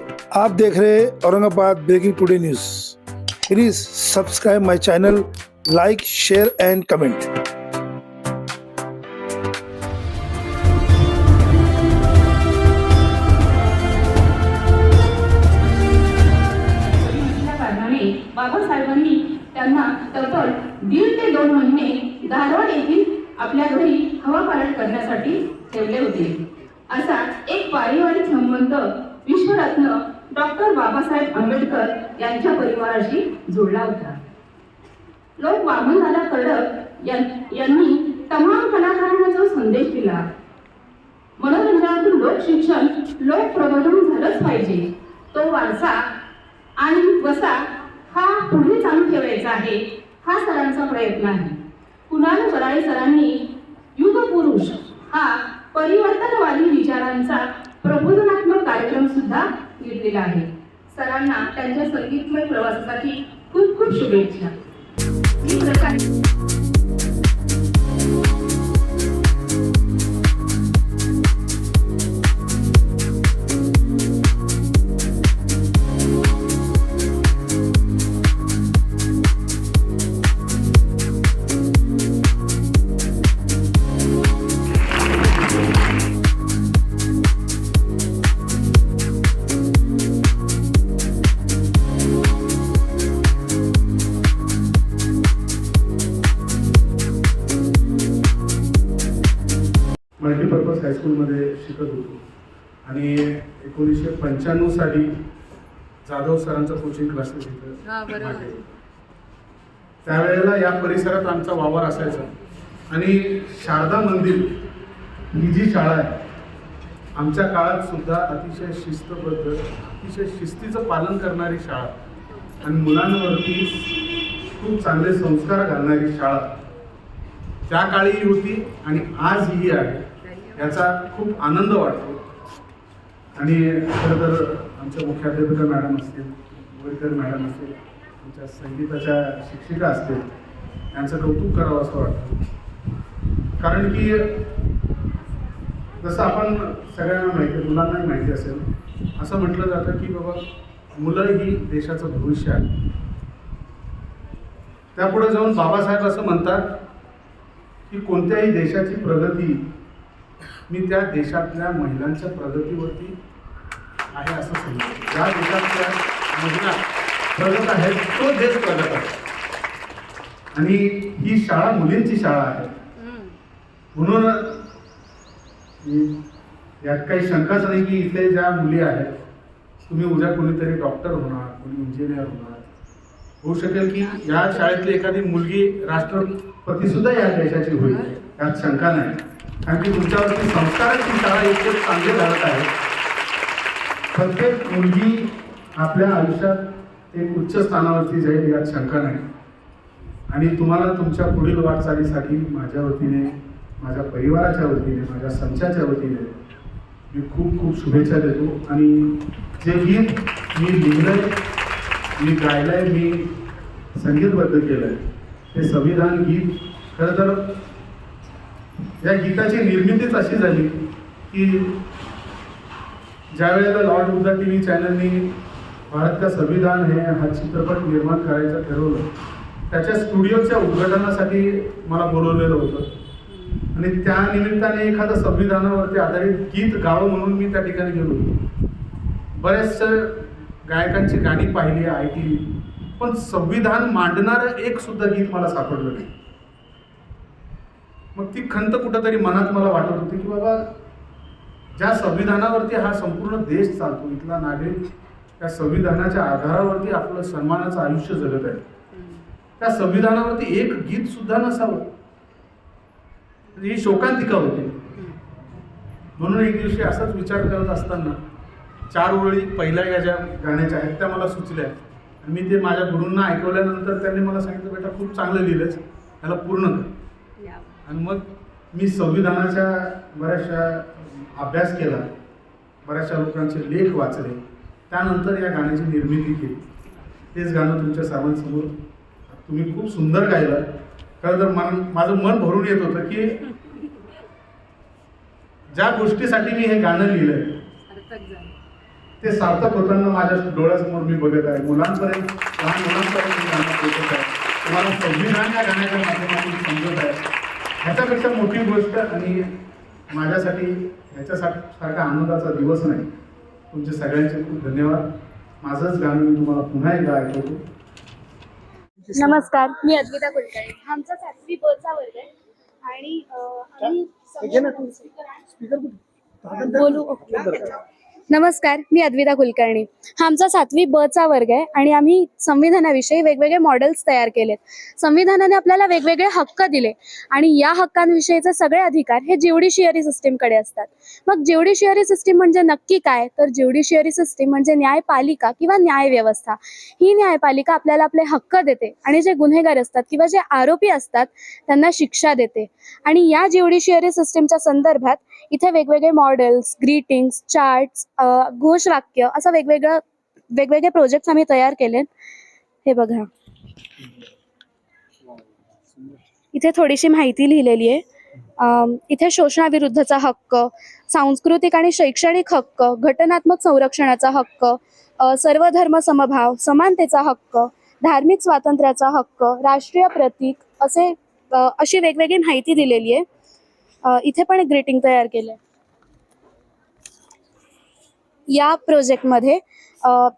आप देख रहे हैं Aurangabad breaking today news. Please subscribe my channel, like, share and comment. बाबासाहेबांनी त्यांना तब्बल 1.5 ते 2 महिने धारवाड येथील आपल्या घरी हवा पालट करण्यासाठी ठेवले होते। असा एक पारिवारिक संबंध विश्वरत्न डॉक्टर बाबासाहेब आंबेडकर यांच्या परिवाराशी जोडला होता। लोक वामनदादा कडक यांनी तमाम कलाकारांना जो संदेश दिला, मनोरंजनातून लोकशिक्षण, लोक प्रबोधन झालंच पाहिजे, तो वारसा आणि वसा हा पुढे चालू ठेवायचा आहे, हा सरांचा प्रयत्न आहे। कुणाल वराळे सरांनी युग पुरुष हा परिवर्तनवादी विचारांचा प्रबोधनात्मक कार्यक्रम सुद्धा घेतलेला आहे। सरांना त्यांच्या संगीतमय प्रवासासाठी खूप खूप शुभेच्छा। मल्टीपर्पज हायस्कूलमध्ये शिकत होतो आणि 1995 साली जाधव सरांचा कोचिंग क्लासेस होतं। त्यावेळेला या परिसरात आमचा वावर असायचा आणि शारदा मंदिर ही जी शाळा आहे, आमच्या काळात सुद्धा अतिशय शिस्तबद्ध, अतिशय शिस्तीचं पालन करणारी शाळा आणि मुलांवरती खूप चांगले संस्कार घालणारी शाळा त्या काळीही होती आणि आजही आहे, याचा खूप आनंद वाटतो। आणि खरं तर आमच्या मुख्याध्यापिका मॅडम असतील, गोळीकर मॅडम असतील, आमच्या संगीताच्या शिक्षिका असतील, यांचं कौतुक करावं असं वाटतं। कारण की जसं आपण सगळ्यांना माहिती, मुलांनाही माहिती असेल, असं म्हटलं जातं की बाबा मुलं ही देशाचं भविष्य आहे। त्यापुढे जाऊन बाबासाहेब असं म्हणतात की कोणत्याही देशाची प्रगती मी त्या देशातल्या महिलांच्या प्रगतीवरती आहे असं समजतो। ज्या देशातल्या महिला प्रगत आहेत तो देश प्रगत आहे आणि ही शाळा मुलींची शाळा आहे। म्हणून यात काही शंकाच नाही की इथे ज्या मुली आहेत, तुम्ही उद्या कोणीतरी डॉक्टर होणार, कोणी इंजिनियर होणार, होऊ शकेल की या शाळेतली एखादी मुलगी राष्ट्रपती सुद्धा या देशाची होईल, यात शंका नाही। कारण की तुमच्यावरती संस्काराची शाळा इतके चांगले घालत आहे। प्रत्येक मुलगी आपल्या आयुष्यात एक उच्च स्थानावरती जाईल, यात शंका नाही। आणि तुम्हाला तुमच्या पुढील वाटचालीसाठी माझ्या वतीने, माझ्या परिवाराच्या वतीने, माझ्या संचाच्या वतीने मी खूप खूप शुभेच्छा देतो। आणि जे गीत मी लिहिलंय, मी गायलंय, मी संगीतबद्ध केलंय, ते संविधान गीत खरं तर या गीताची निर्मितीच अशी झाली की ज्या वेळेला लॉर्ड बुद्धा TV चॅनलनी भारत का संविधान हे हा चित्रपट निर्माण करायचं ठरवलं, त्याच्या स्टुडिओच्या उद्घाटनासाठी मला बोलवलेलं होतं आणि त्या निमित्ताने एखादं संविधानावरती आधारित गीत गावं म्हणून मी त्या ठिकाणी गेलो होतो। बऱ्याचशा गायकांची गाणी पाहिली, ऐकली, पण संविधान मांडणारं एक सुद्धा गीत मला सापडलं नाही। मग ती खंत कुठंतरी मनात मला वाटत होती की बाबा ज्या संविधानावरती हा संपूर्ण देश चालतो, इथला नागरिक त्या संविधानाच्या आधारावरती आपलं सन्मानाचं आयुष्य जगत आहे, त्या संविधानावरती एक गीत सुद्धा नसावं, ही शोकांतिका होती। म्हणून एक दिवशी असाच विचार करत असताना 4 ओळी पहिल्या या ज्या गाण्याच्या आहेत त्या मला सुचल्या आणि मी ते माझ्या गुरूंना ऐकवल्यानंतर त्यांनी मला सांगितलं, बेटा खूप चांगलं लिहिलंस, याला पूर्ण कर। आणि मग मी संविधानाच्या बऱ्याचशा अभ्यास केला, बऱ्याचशा लोकांचे लेख वाचले, त्यानंतर या गाण्याची निर्मिती केली। तेच गाणं तुमच्या सर्वांसमोर तुम्ही खूप सुंदर गायलं। खरं तर माझं मन भरून येत होतं की ज्या गोष्टीसाठी मी हे गाणं लिहिलंय ते सार्थक होताना माझ्या डोळ्यासमोर मी बघत आहे. मुलांपर्यंत, लहान मुलांपर्यंत मी गाणं पोहोचत आहे. तुम्हाला संविधान या गाण्याच्या माध्यमातून समजत आहे. ह्याच्यापेक्षा मोठी गोष्ट आणि माझ्यासाठी ह्याच्यासाठी सारखा आनंदाचा दिवस नाही. तुमचे सगळ्यांचे खूप धन्यवाद. माझंच गाणं मी तुम्हाला पुन्हा एकदा ऐकवतो. नमस्कार, मी अद्विता कुलकर्णी. आमचा 7वी ब चा वर्ग आहे आणि बोलू. नमस्कार, मी अद्विता कुलकर्णी. हा आमचा 7वी ब चा वर्ग आहे आणि आम्ही संविधानाविषयी वेगवेगळे मॉडेल्स तयार केलेत. संविधानाने आपल्याला वेगवेगळे हक्क दिले आणि या हक्कांविषयीचे सगळे अधिकार हे ज्युडिशियरी सिस्टीमकडे असतात. मग ज्युडिशियरी सिस्टीम म्हणजे नक्की काय? तर ज्युडिशियरी सिस्टीम म्हणजे न्यायपालिका किंवा न्याय व्यवस्था. ही न्यायपालिका आपल्याला आपले हक्क देते आणि जे गुन्हेगार असतात किंवा जे आरोपी असतात त्यांना शिक्षा देते. आणि या ज्युडिशियरी सिस्टीमच्या संदर्भात इथे वेगवेगळे मॉडेल्स, ग्रीटिंग्स, चार्ट्स, घोषवाक्य असं वेगवेगळे प्रोजेक्ट्स आम्ही तयार केले. हे बघा, इथे थोडीशी माहिती लिहिलेली आहे. इथे शोषणाविरुद्धचा हक्क, सांस्कृतिक आणि शैक्षणिक हक्क, घटनात्मक संरक्षणाचा हक्क, सर्व धर्म समभाव, समानतेचा हक्क, धार्मिक स्वातंत्र्याचा हक्क, राष्ट्रीय प्रतीक अशी वेगवेगळी माहिती दिलेली आहे. इथे पण एक ग्रीटिंग तयार केलंय. या प्रोजेक्टमध्ये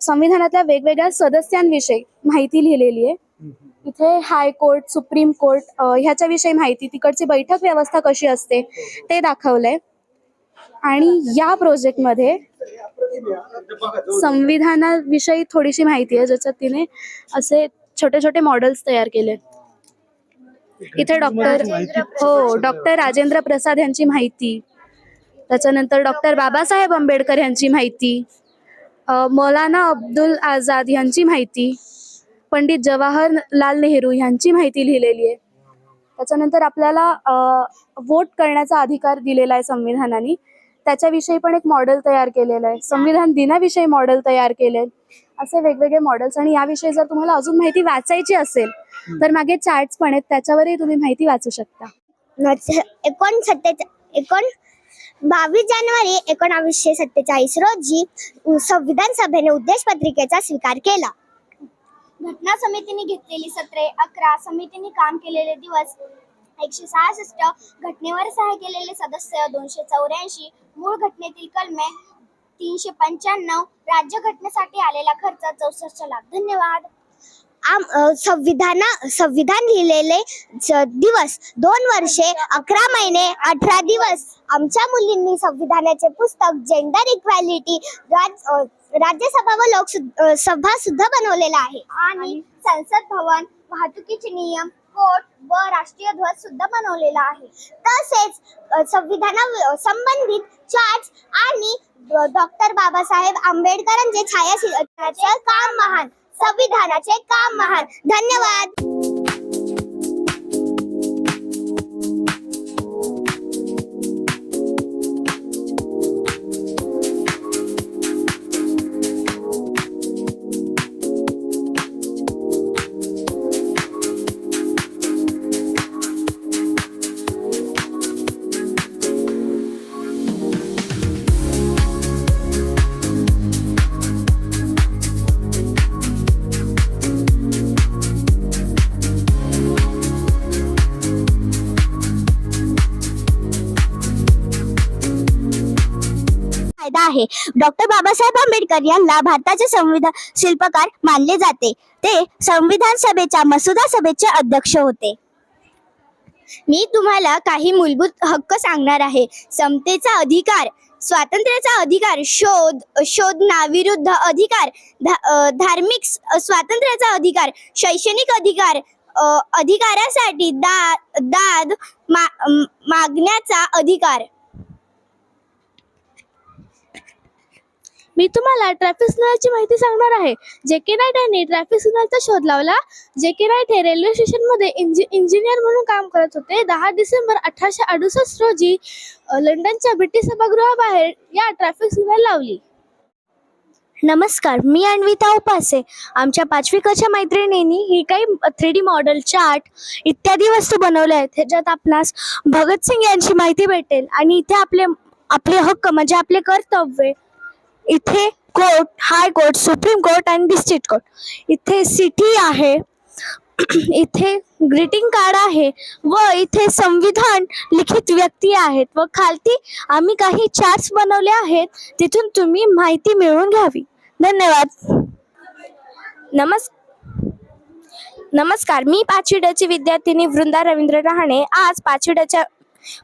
संविधानातल्या वेगवेगळ्या सदस्यांविषयी माहिती लिहिलेली आहे. इथे हायकोर्ट, सुप्रीम कोर्ट ह्याच्याविषयी माहिती, तिकडची बैठक व्यवस्था कशी असते ते दाखवलंय. आणि या प्रोजेक्टमध्ये संविधानाविषयी थोडीशी माहिती आहे ज्याच्यात तिने असे छोटे छोटे मॉडेल्स तयार केले. इथे डॉक्टर राजेंद्र प्रसाद यांची माहिती, त्याच्यानंतर डॉक्टर बाबासाहेब आंबेडकर यांची माहिती, मौलाना अब्दुल आझाद यांची माहिती, पंडित जवाहरलाल नेहरू यांची माहिती लिहिलेली आहे. त्याच्यानंतर आपल्याला वोट करण्याचा अधिकार दिलेला आहे संविधानाने, त्याच्याविषयी पण एक मॉडेल तयार केलेलं आहे. संविधान दिनाविषयी मॉडेल तयार केले. असे वेगवेगळे मॉडेल्स. आणि याविषयी जर तुम्हाला अजून माहिती वाचायची असेल तर मागे चार्ट्स पण आहेत, त्याच्यावरही तुम्ही माहिती वाचू शकता. 22 जानेवारी 1947 रोजी संविधान सभेने उद्देश पत्रिकेचा स्वीकार केला. घटना समितीने घेतलेली सत्रे 11, समितीने काम केलेले दिवस 166, घटनेवर सह्या केलेले सदस्य 284, मूळ घटनेतील कलमे 395, राज्यघटनेसाठी आलेला खर्च 64 लाख. धन्यवाद. संविधान लिहिलेले दिवस 2 वर्षे 11 महिने 18 दिवस. आमच्या मुलींनी संविधानाचे पुस्तक जेंडर इक्वॅलिटी राज्यसभा व लोकसभा सुद्धा बनवलेला आहे. आणि संसद भवन, वाहतुकीचे नियम, कोर्ट व राष्ट्रीय ध्वज सुद्धा बनवलेला आहे. तसेच संविधाना संबंधित चार्ट्स आणि डॉक्टर बाबासाहेब आंबेडकरांचे छायाचित्राचे काम महान, संविधानाचे काम महान. धन्यवाद. आहे. डॉक्टर बाबासाहेब आंबेडकर यांना भारताचे संविधान शिल्पकार मानले जाते. ते संविधान सभेच्या मसुदा सभेचे अध्यक्ष होते. मी तुम्हाला काही मूलभूत हक्क सांगणार आहे. समतेचा अधिकार, स्वातंत्र्याचा अधिकार, शोधनाविरुद्ध अधिकार, धार्मिक स्वातंत्र्याचा अधिकार, शैक्षणिक अधिकार, अधिकारासाठी दाद मागण्याचा अधिकार. मी तुम्हाला ट्रॅफिक सिग्नलची माहिती सांगणार आहे. जे.के. नाईट यांनी ट्रॅफिक सिग्नलचा शोध लावला. जे.के. नाईट हे रेल्वे स्टेशनमध्ये इंजिनियर म्हणून काम करत होते. 10 डिसेंबर 1868 रोजी लंडनच्या ब्रिटिश सभागृहाबाहेर या ट्रॅफिक सिग्नल लावली. नमस्कार, मी अन्विता उपासे. आमच्या 5वी कच्या मैत्रिणींनी ही काही 3D मॉडेल, चार्ट इत्यादी वस्तू बनवल्या आहेत. ह्याच्यात आपणास भगतसिंग यांची माहिती भेटेल आणि इथे आपले हक्क म्हणजे आपले कर्तव्य इथे court, high court, supreme court आणि डिस्ट्रिक्ट कोर्ट. इथे सिटी आहे, इथे ग्रीटिंग कार्ड आहे व इथे संविधान लिखित व्यक्ती आहेत व खालती आम्ही काही चार्ट्स बनवले आहेत, तिथून तुम्ही माहिती मिळवून घ्यावी. धन्यवाद. नमस्कार, मी 5वी विद्यार्थिनी वृंदा रवींद्र रहाणे. आज 5वी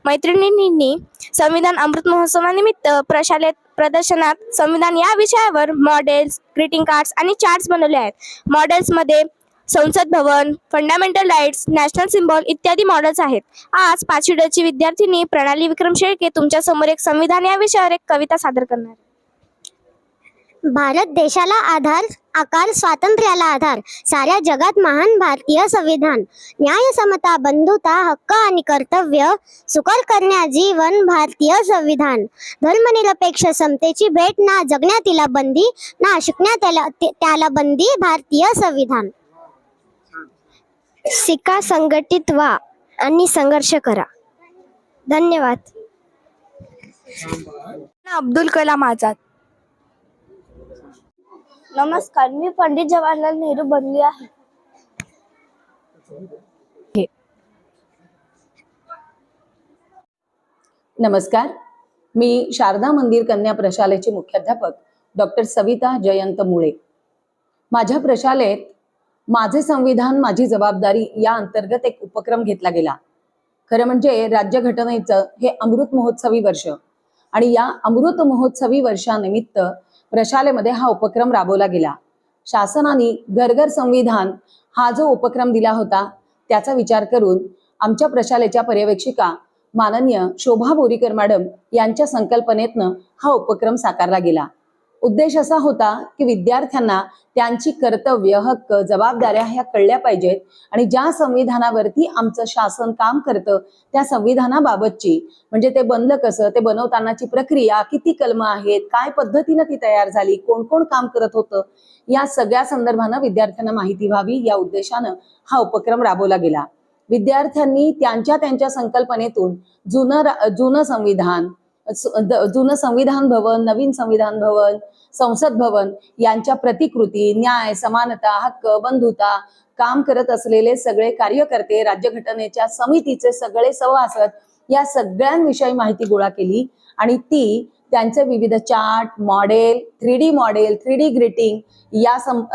मैत्रिणींनी संविधान अमृत महोत्सवानिमित्त प्रशालेत प्रदर्शनात संविधान या विषयावर मॉडेल्स, ग्रीटिंग कार्ड्स आणि चार्ट्स बनवले आहेत. मॉडेल्समध्ये संसद भवन, फंडामेंटल राईट्स, नॅशनल सिम्बॉल इत्यादी मॉडेल्स आहेत. आज 5वी विद्यार्थिनी प्रणाली विक्रम शेळके तुमच्या समोर एक संविधान या विषयावर एक कविता सादर करणार. भारत देशाला आधार, आकार स्वातंत्र्याला आधार, साऱ्या जगात महान भारतीय संविधान. न्याय, समता, बंधुता, हक्क आणि कर्तव्य सुकर करण्या जीवन भारतीय संविधान. धर्मनिरपेक्ष समतेची भेट, ना जगण्यात तिला बंदी, ना शिकण्यात त्याला बंदी भारतीय संविधान. शिका, संघटित व्हा आणि संघर्ष करा. धन्यवाद. अब्दुल कलाम आझाद. नमस्कार, मी पंडित जवाहरलाल नेहरू बनली आहे. नमस्कार, मी शारदा मंदिर कन्या प्रशालेचे मुख्याध्यापक डॉक्टर सविता जयंत मुळे. माझ्या प्रशालेत माझे संविधान माझी जबाबदारी या अंतर्गत एक उपक्रम घेतला गेला. खरं म्हणजे राज्यघटनेचं हे अमृत महोत्सवी वर्ष आणि या अमृत महोत्सवी वर्षानिमित्त प्रशालेमध्ये हा उपक्रम राबवला गेला. शासनाने घर घर संविधान हा जो उपक्रम दिला होता त्याचा विचार करून आमच्या प्रशालेच्या पर्यवेक्षिका माननीय शोभा बोरीकर मॅडम यांच्या संकल्पनेतनं हा उपक्रम साकारला गेला. उद्देश असा होता की विद्यार्थ्यांना त्यांची कर्तव्य, हक्क, जबाबदाऱ्या ह्या कळल्या पाहिजेत आणि ज्या संविधानावरती आमचं शासन काम करतं त्या संविधानाबाबतची, म्हणजे ते बनलं कसं, ते बनवतानाची प्रक्रिया, किती कलमं आहेत, काय पद्धतीनं ती तयार झाली, कोण कोण काम करत होतं, या सगळ्या संदर्भानं विद्यार्थ्यांना माहिती व्हावी या उद्देशानं हा उपक्रम राबवला गेला. विद्यार्थ्यांनी त्यांच्या संकल्पनेतून जुनं संविधान भवन, नवीन संविधान भवन, संसद भवन यांच्या प्रतिकृती, न्याय, समानता, हक्क, बंधुता, काम करत असलेले सगळे कार्यकर्ते, राज्यघटनेच्या समितीचे सगळे सभासद या सगळ्यांविषयी माहिती गोळा केली आणि ती त्यांचे विविध chart, model, 3D model, 3D greeting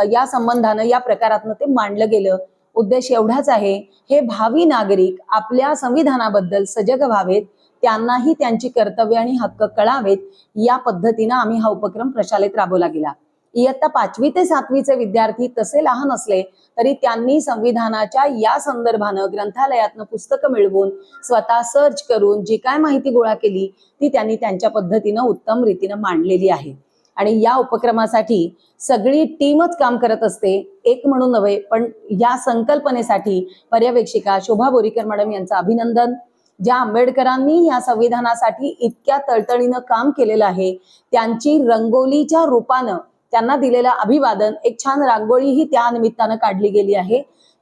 या संबंधानं या प्रकारातनं ते मांडलं गेलं. उद्देश एवढाच आहे, हे भावी नागरिक आपल्या संविधानाबद्दल सजग व्हावेत, त्यांनाही त्यांची कर्तव्य आणि हक्क कळावेत, या पद्धतीनं आम्ही हा उपक्रम प्रशालेत राबवला गेला. इयत्ता 5वी ते 7वीचे विद्यार्थी तसे लहान असले तरी त्यांनी संविधानाच्या या संदर्भानं ग्रंथालयातनं पुस्तकं मिळवून स्वतः सर्च करून जी काय माहिती गोळा केली ती त्यांनी त्यांच्या पद्धतीनं उत्तम रीतीनं मांडलेली आहे. आणि या उपक्रमासाठी सगळी टीमच काम करत असते, एक म्हणून नव्हे. पण या संकल्पनेसाठी पर्यवेक्षिका शोभा बोरीकर मॅडम यांचं अभिनंदन. ज्या आंबेडकरांनी या संविधानासाठी इतक्या तळतळीनं काम केलेलं आहे, त्यांची रंगोलीच्या रूपानं त्यांना दिलेलं अभिवादन, एक छान रांगोळीही त्या निमित्तानं काढली गेली आहे.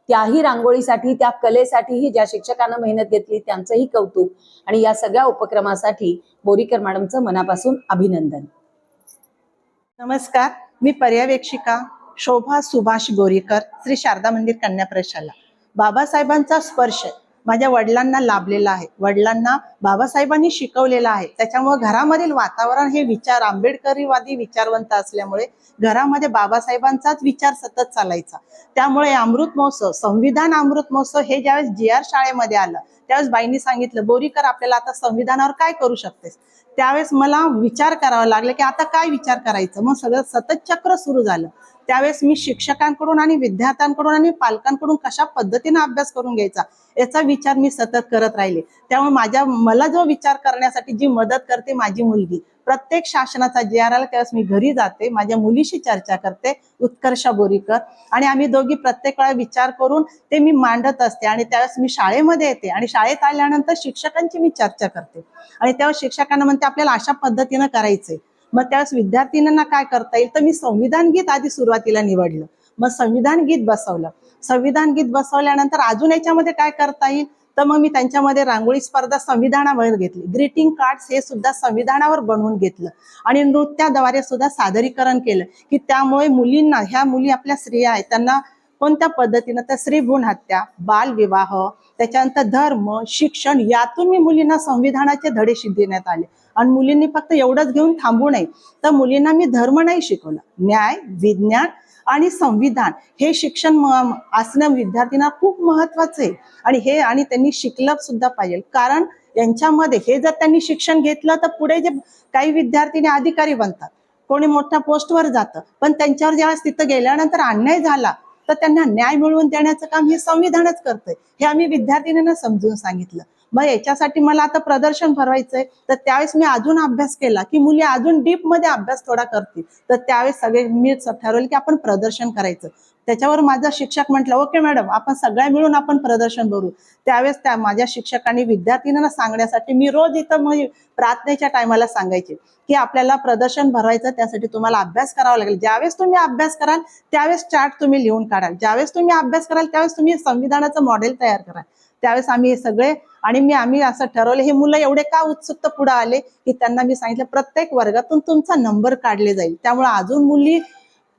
त्याही रांगोळीसाठी, त्या कलेसाठीही ज्या शिक्षकांना मेहनत घेतली त्यांचंही कौतुक. आणि या सगळ्या उपक्रमासाठी बोरीकर मॅडमचं मनापासून अभिनंदन. नमस्कार, मी पर्यवेक्षिका शोभा सुभाष बोरीकर, श्री शारदा मंदिर कन्या प्रशाला. बाबासाहेबांचा स्पर्श माझ्या वडिलांना लाभलेला आहे. वडिलांना बाबासाहेबांनी शिकवलेला आहे. त्याच्यामुळे घरामधील वातावरण हे विचार आंबेडकरीवादी विचारवंत असल्यामुळे घरामध्ये बाबासाहेबांचाच विचार सतत चालायचा. त्यामुळे अमृत महोत्सव, संविधान अमृत महोत्सव हे ज्यावेळेस GR शाळेमध्ये आलं त्यावेळेस बाईंनी सांगितलं, बोरीकर आपल्याला आता संविधानावर काय करू शकतेस. त्यावेळेस मला विचार करावा लागला की आता काय विचार करायचं. मग सगळं सतत चक्र सुरू झालं. त्यावेळेस मी शिक्षकांकडून आणि विद्यार्थ्यांकडून आणि पालकांकडून कशा पद्धतीने अभ्यास करून घ्यायचा याचा विचार मी सतत करत राहिले. त्यामुळे मला जो विचार करण्यासाठी जी मदत करते माझी मुलगी. प्रत्येक शासनाचा GR आला त्यावेळेस मी घरी जाते, माझ्या मुलीशी चर्चा करते, उत्कर्षा बोरीकर, आणि आम्ही दोघी प्रत्येक वेळा विचार करून ते मी मांडत असते. आणि त्यावेळेस मी शाळेमध्ये येते आणि शाळेत आल्यानंतर शिक्षकांची मी चर्चा करते आणि त्यावेळेस शिक्षकांना म्हणते आपल्याला अशा पद्धतीनं करायचंय. मग त्यावेळेस विद्यार्थ्यांना काय करता येईल तर मी संविधान गीत आधी सुरुवातीला निवडलं. मग संविधान गीत बसवलं. संविधान गीत बसवल्यानंतर अजून याच्यामध्ये काय करता येईल तर मग मी त्यांच्यामध्ये रांगोळी स्पर्धा संविधानावर घेतली, ग्रीटिंग कार्ड्स हे सुद्धा संविधानावर बनवून घेतलं आणि नृत्याद्वारे सुद्धा सादरीकरण केलं की त्यामुळे मुलींना, ह्या मुली आपल्या स्त्रिया आहेत, त्यांना कोणत्या पद्धतीनं तर स्त्रीभ्रूण हत्या, बालविवाह, त्याच्यानंतर धर्म, शिक्षण, यातून मी मुलींना संविधानाचे धडे देण्यात आले. आणि मुलींनी फक्त एवढंच घेऊन थांबू नये, तर मुलींना मी धर्म नाही शिकवलं, न्याय, विज्ञान आणि संविधान हे शिक्षण असणं विद्यार्थ्यांना खूप महत्वाचं आहे. आणि त्यांनी शिकलं सुद्धा पाहिजे, कारण यांच्यामध्ये हे जर त्यांनी शिक्षण घेतलं तर पुढे जे काही विद्यार्थी अधिकारी बनतात, कोणी मोठ्या पोस्टवर जातं, पण त्यांच्यावर ज्यावेळेस तिथं गेल्यानंतर अन्याय झाला तर त्यांना न्याय मिळवून देण्याचं काम हे संविधानच करतंय. हे आम्ही विद्यार्थिनींना समजून सांगितलं. मग याच्यासाठी मला आता प्रदर्शन भरवायचंय, तर त्यावेळेस मी अजून अभ्यास केला की मुली अजून डीप मध्ये अभ्यास थोडा करतील, तर त्यावेळेस सगळे मी ठरवलं की आपण प्रदर्शन करायचं. त्याच्यावर माझा शिक्षक म्हटलं, ओके मॅडम, आपण सगळ्या मिळून आपण प्रदर्शन भरू. त्यावेळेस त्या माझ्या शिक्षकांनी विद्यार्थिनींना सांगण्यासाठी मी रोज इथं प्रार्थनेच्या टायमाला सांगायचे की आपल्याला प्रदर्शन भरवायचं, त्यासाठी तुम्हाला अभ्यास करावा लागेल. ज्यावेळेस तुम्ही अभ्यास कराल त्यावेळेस चार्ट तुम्ही लिहून काढाल, ज्यावेळेस तुम्ही अभ्यास कराल त्यावेळेस तुम्ही संविधानाचं मॉडेल तयार कराल. त्यावेळेस आम्ही हे सगळे आम्ही असं ठरवलं. हे मुलं एवढे का उत्सुक पुढे आले की त्यांना मी सांगितलं प्रत्येक वर्गातून तुमचा नंबर काढले जाईल. त्यामुळे अजून मुली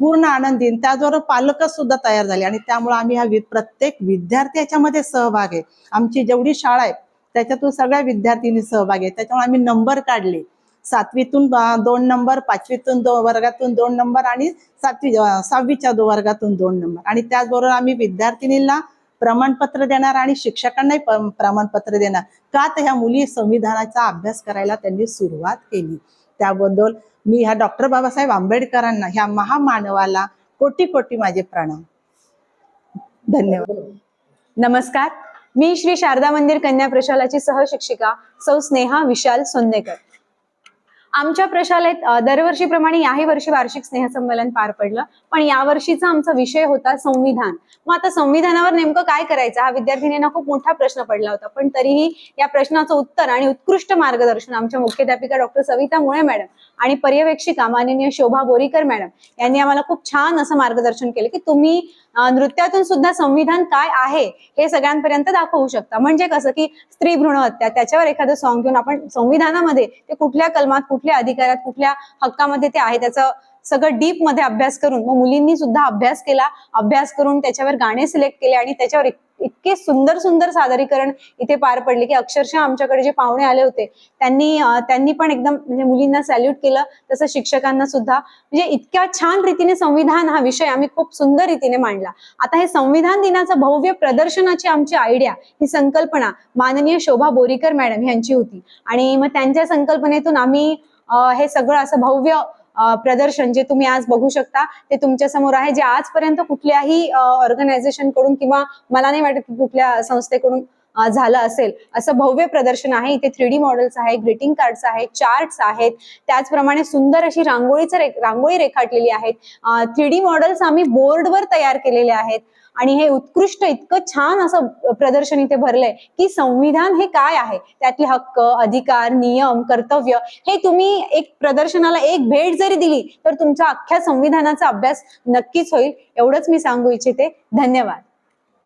पूर्ण आनंदी, त्याचबरोबर पालक सुद्धा तयार झाले आणि त्यामुळे आम्ही प्रत्येक विद्यार्थी याच्यामध्ये सहभाग आहे. आमची जेवढी शाळा आहे त्याच्यातून सगळ्या विद्यार्थ्यांनी सहभाग आहे. त्याच्यामुळे आम्ही नंबर काढले, 7वीतून 2 नंबर, 5वीतून वर्गातून 2 नंबर आणि 6वीच्या वर्गातून 2 नंबर. आणि त्याचबरोबर आम्ही विद्यार्थिनींना प्रमाणपत्र देणार आणि शिक्षकांनाही प्रमाणपत्र देणार, का तर ह्या मुली संविधानाचा अभ्यास करायला त्यांनी सुरुवात केली. त्याबद्दल मी ह्या डॉक्टर बाबासाहेब आंबेडकरांना, ह्या महामानवाला कोटी कोटी माझे प्रणाम. धन्यवाद. नमस्कार, मी श्री शारदा मंदिर कन्या प्रशालाची सहशिक्षिका सौ स्नेहा विशाल सोन्नेकर. आमच्या प्रशालेत दरवर्षीप्रमाणे याही वर्षी वार्षिक स्नेहसंमेलन पार पडलं, पण यावर्षीचा आमचा विषय होता संविधान. मग आता संविधानावर नेमकं काय करायचं हा विद्यार्थिनींना खूप मोठा प्रश्न पडला होता. पण तरीही या प्रश्नाचं उत्तर आणि उत्कृष्ट मार्गदर्शन आमच्या मुख्याध्यापिका डॉक्टर सविता मुळे मॅडम आणि पर्यवेक्षिका माननीय शोभा बोरीकर मॅडम यांनी आम्हाला खूप छान असं मार्गदर्शन केलं की तुम्ही नृत्यातून सुद्धा संविधान काय आहे हे सगळ्यांपर्यंत दाखवू शकता. म्हणजे कसं की स्त्री भ्रूण हत्या, त्याच्यावर एखादं सॉंग घेऊन आपण संविधानामध्ये ते कुठल्या कलमात, कुठल्या अधिकारात, कुठल्या हक्कामध्ये ते आहे त्याचं सगळं डीप मध्ये अभ्यास करून मग मुलींनी सुद्धा अभ्यास केला. अभ्यास करून त्याच्यावर गाणे सिलेक्ट केले आणि त्याच्यावर इतके सुंदर सुंदर सादरीकरण इथे पार पडले की अक्षरशः आमच्याकडे जे पाहुणे आले होते त्यांनी पण एकदम म्हणजे मुलींना सॅल्यूट केलं, तसं शिक्षकांना सुद्धा. म्हणजे इतक्या छान रीतीने संविधान हा विषय आम्ही खूप सुंदर रीतीने मांडला. आता हे संविधान दिनाचं भव्य प्रदर्शनाची आमची आयडिया, ही संकल्पना माननीय शोभा बोरीकर मॅडम यांची होती आणि मग त्यांच्या संकल्पनेतून आम्ही हे सगळं असं भव्य प्रदर्शन जे तुम्ही आज बघू शकता ते तुमच्या समोर आहे, जे आजपर्यंत कुठल्याही ऑर्गनायझेशन कडून किंवा मला नाही वाटत की कुठल्या संस्थेकडून झालं असेल असं भव्य प्रदर्शन आहे. इथे 3D मॉडेल्स आहे, ग्रीटिंग कार्ड्स आहेत, चार्ट्स आहेत, त्याचप्रमाणे सुंदर अशी रांगोळी रेखाटलेली आहेत. 3D मॉडेल्स आम्ही बोर्डवर तयार केलेले आहेत आणि हे उत्कृष्ट इतकं छान असं प्रदर्शन इथे भरलंय की संविधान हे काय आहे, त्यातले हक्क, अधिकार, नियम, कर्तव्य हे तुम्ही एक प्रदर्शनाला एक भेट जरी दिली तर तुमच्या अख्ख्या संविधानाचा अभ्यास नक्कीच होईल. एवढंच मी सांगू इच्छिते. धन्यवाद.